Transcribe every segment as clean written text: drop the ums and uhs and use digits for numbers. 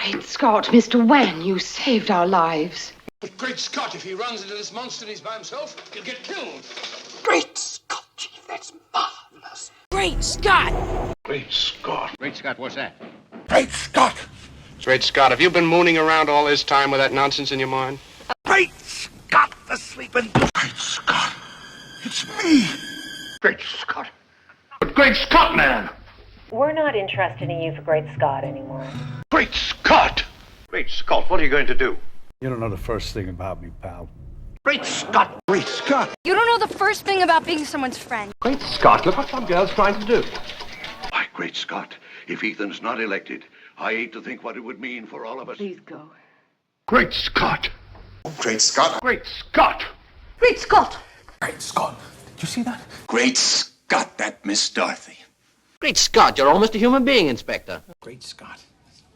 Great Scott, Mr. Wan, you saved our lives. But great Scott, if he runs into this monster and he's by himself, he'll get killed. Great Scott, Chief, that's marvelous. Great Scott! Great Scott. Great Scott, what's that? Great Scott! Great Scott, have you been mooning around all this time with that nonsense in your mind? Great Scott, the sleeping... Great Scott, it's me! Great Scott. But Great Scott, man! We're not interested in you for Great Scott anymore. Great Scott! Great Scott, what are you going to do? You don't know the first thing about me, pal. Great Scott! Great Scott! You don't know the first thing about being someone's friend. Great Scott, look what some girl's trying to do. Why, Great Scott, if Ethan's not elected, I hate to think what it would mean for all of us. Please go. Great Scott! Great Scott. Great Scott! Great Scott! Great Scott. Did you see that? Great Scott, that Miss Dorothy. Great Scott, you're almost a human being, Inspector. Great Scott.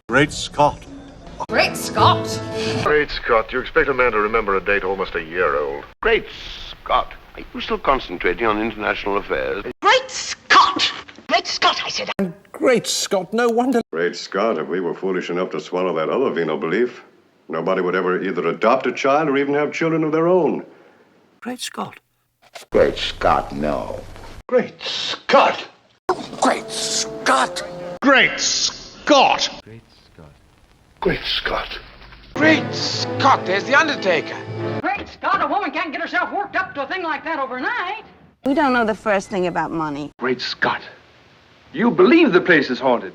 Great Scott. Great Scott! Great Scott, you expect a man to remember a date almost a year old. Great Scott. Are you still concentrating on international affairs? Great Scott! Great Scott, I said. Great Scott, no wonder. Great Scott, if we were foolish enough to swallow that other venal belief, nobody would ever either adopt a child or even have children of their own. Great Scott. Great Scott, no. Great Scott! Great Scott! Great Scott! Great Scott. Great Scott! Great Scott, there's the Undertaker. Great Scott, a woman can't get herself worked up to a thing like that overnight. We don't know the first thing about money. Great Scott. You believe the place is haunted.